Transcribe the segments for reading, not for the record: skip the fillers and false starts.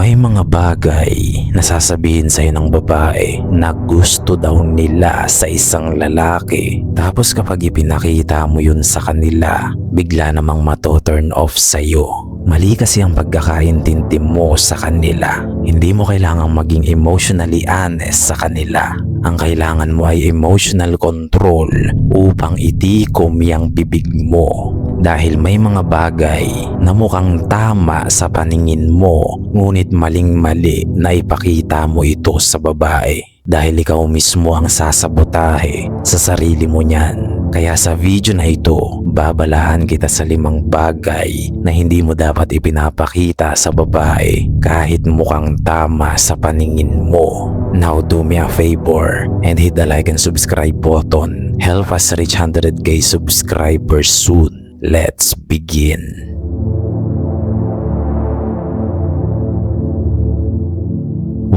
May mga bagay na sasabihin sa'yo ng babae na gusto daw nila sa isang lalaki. Tapos kapag ipinakita mo yun sa kanila, bigla namang mato-turn off sa'yo. Mali kasi ang pagkakaintindi mo sa kanila. Hindi mo kailangang maging emotionally honest sa kanila. Ang kailangan mo ay emotional control upang itikom yang bibig mo. Dahil may mga bagay na mukhang tama sa paningin mo, ngunit maling-mali na ipakita mo ito sa babae. Dahil ikaw mismo ang sasabotahe sa sarili mo niyan. Kaya sa video na ito, babalahan kita sa 5 bagay na hindi mo dapat ipinapakita sa babae kahit mukhang tama sa paningin mo. Now do me a favor and hit the like and subscribe button. Help us reach 100k subscribers soon. Let's begin.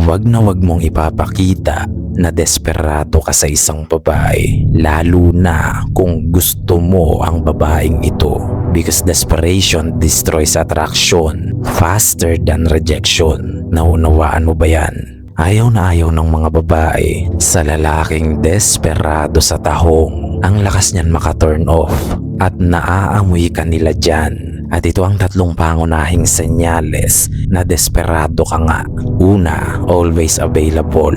Wag mong ipapakita na desperado ka sa isang babae, lalo na kung gusto mo ang babaeng ito. Because desperation destroys attraction faster than rejection. Naunawaan mo ba yan? Ayaw na ayaw ng mga babae sa lalaking desperado sa tahong. Ang lakas niyan maka-turn off at naaamoy ka nila dyan. At ito ang 3 pangunahing senyales na desperado ka nga. Una, always available.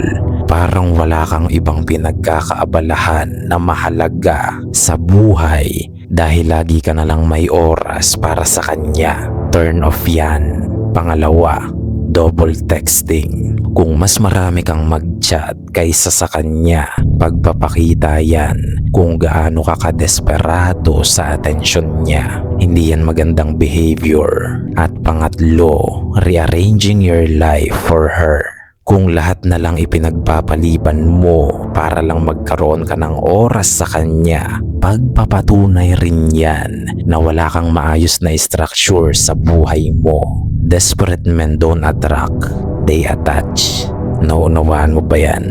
Parang wala kang ibang pinagkakaabalahan na mahalaga sa buhay dahil lagi ka na lang may oras para sa kanya. Turn off yan. Pangalawa, double texting. Kung mas marami kang mag-chat kaysa sa kanya, pagpapakita yan kung gaano ka kadesperado sa atensyon niya. Hindi yan magandang behavior. At pangatlo, rearranging your life for her. Kung lahat na lang ipinagpapaliban mo para lang magkaroon ka ng oras sa kanya, pagpapatunay rin yan na wala kang maayos na structure sa buhay mo. Desperate men don't attract, they attach. Naunawaan mo ba yan?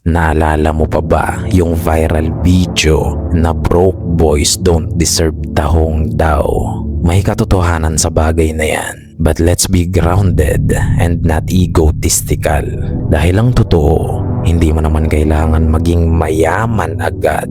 Naalala mo pa ba yung viral video na broke boys don't deserve tahong daw? May katotohanan sa bagay na yan. But let's be grounded and not egotistical. Dahil ang totoo, hindi mo naman kailangan maging mayaman agad.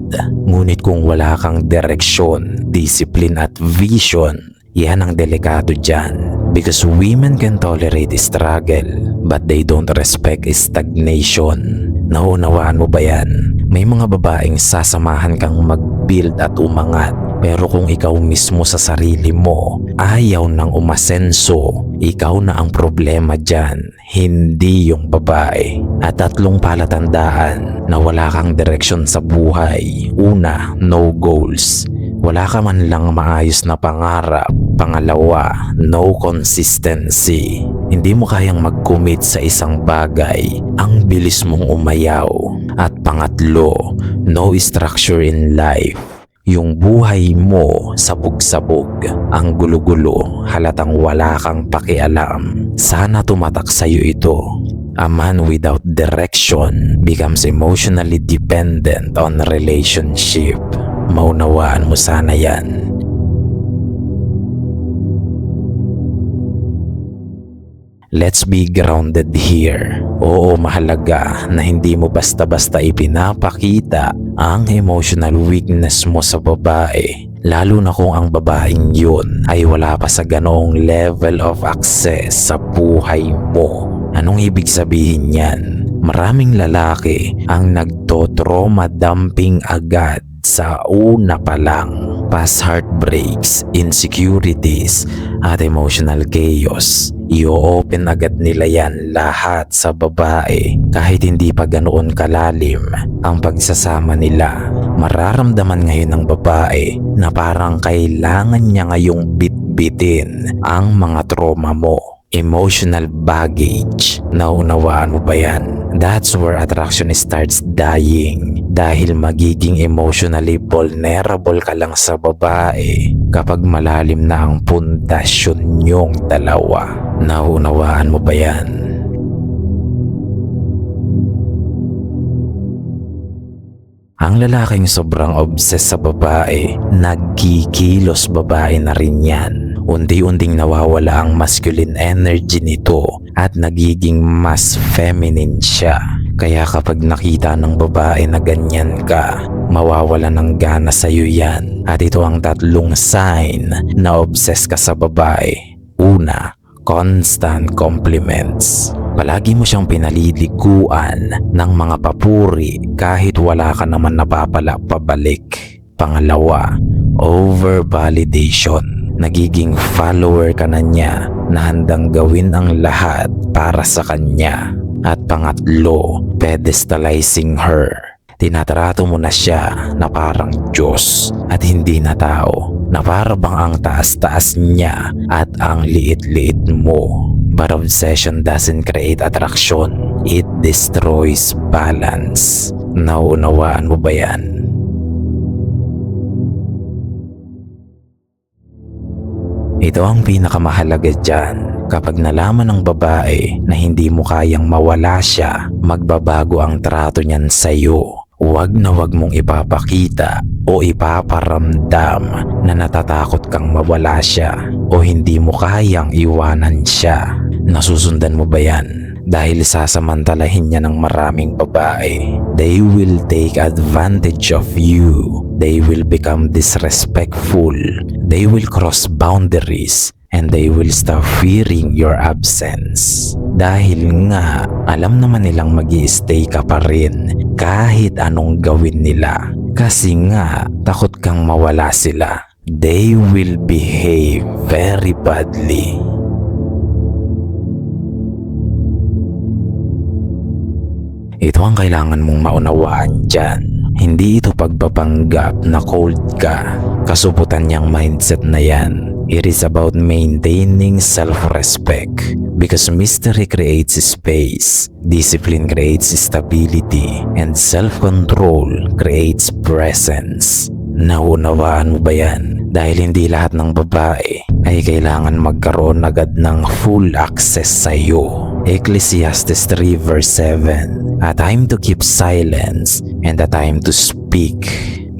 Ngunit kung wala kang direksyon, discipline at vision, yan ang delikado dyan. Because women can tolerate struggle, but they don't respect stagnation. Naunawaan mo ba yan? May mga babaeng sasamahan kang mag-build at umangat. Pero kung ikaw mismo sa sarili mo ayaw nang umasenso, ikaw na ang problema dyan, hindi yung babae. At 3 palatandaan na wala kang direksyon sa buhay. Una, no goals. Wala ka man lang maayos na pangarap. Pangalawa, no consistency. Hindi mo kayang mag-commit sa isang bagay. Ang bilis mong umayaw. At pangatlo, no structure in life. Yung buhay mo sabog-sabog, ang gulo-gulo, halatang wala kang pakialam. Sana tumatak sa'yo ito. A man without direction becomes emotionally dependent on relationship. Maunawaan mo sana yan. Let's be grounded here. Oo, mahalaga na hindi mo basta-basta ipinapakita ang emotional weakness mo sa babae. Lalo na kung ang babaeng yun ay wala pa sa ganoong level of access sa buhay mo. Anong ibig sabihin yan? Maraming lalaki ang nagto-trauma dumping agad sa una pa lang. Past heartbreaks, insecurities, at emotional chaos. I-open agad nila yan lahat sa babae kahit hindi pa ganoon kalalim ang pagsasama nila. Mararamdaman ngayon ng babae na parang kailangan niya ngayong bitbitin ang mga trauma mo. Emotional baggage. Naunawaan mo ba yan? That's where attraction starts dying. Dahil magiging emotionally vulnerable ka lang sa babae kapag malalim na ang pundasyon niyong dalawa. Naunawaan mo ba yan? Ang lalaking sobrang obsessed sa babae, nagkikilos babae na rin yan. Unti-unting nawawala ang masculine energy nito at nagiging mas feminine siya. Kaya kapag nakita ng babae na ganyan ka, mawawala ng gana sa'yo yan. At ito ang 3 sign na obsessed ka sa babae. Una, constant compliments. Palagi mo siyang pinaliliguan ng mga papuri kahit wala ka naman napapala pabalik. Pangalawa, over-validation. Nagiging follower ka na niya na handang gawin ang lahat para sa kanya. At pangatlo, pedestalizing her. Tinatrato mo na siya na parang Diyos at hindi na tao, na para bang ang taas-taas niya at ang liit-liit mo. But obsession doesn't create attraction, it destroys balance. Nauunawaan mo ba yan? Ito ang pinakamahalaga dyan. Kapag nalaman ng babae na hindi mo kayang mawala siya, magbabago ang trato niyan sa'yo. Huwag na huwag mong ipapakita o ipaparamdam na natatakot kang mawala siya o hindi mo kayang iwanan siya. Nasusundan mo ba yan? Dahil sasamantalahin niya ng maraming babae. They will take advantage of you. They will become disrespectful. They will cross boundaries. And they will stop fearing your absence. Dahil nga, alam naman nilang mag-i-stay ka pa rin kahit anong gawin nila. Kasi nga, takot kang mawala sila. They will behave very badly. Ito ang kailangan mong maunawaan dyan. Hindi ito pagpapanggap na cold ka. Kasuputan niyang mindset na yan. It is about maintaining self-respect because mystery creates space, discipline creates stability, and self-control creates presence. Naunawaan mo ba yan? Dahil hindi lahat ng babae ay kailangan magkaroon agad ng full access sa iyo. Ecclesiastes 3 verse 7, a time to keep silence and a time to speak.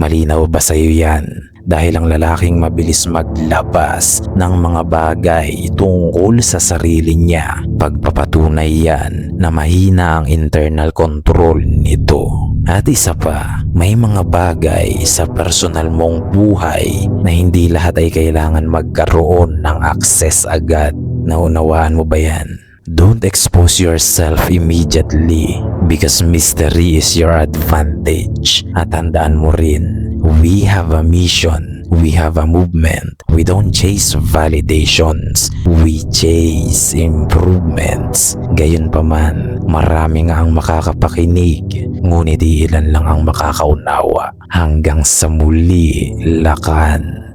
Malinaw ba sa iyo yan? Dahil ang lalaking mabilis maglabas ng mga bagay tungkol sa sarili niya, pagpapatunay yan na mahina ang internal control nito. At isa pa, may mga bagay sa personal mong buhay na hindi lahat ay kailangan magkaroon ng access agad. Naunawaan mo ba yan? Don't expose yourself immediately because mystery is your advantage. At tandaan mo rin, we have a mission, we have a movement. We don't chase validations, we chase improvements. Gayunpaman, marami nga ang makakapakinig, ngunit ilan lang ang makakaunawa. Hanggang sa muli, lakan.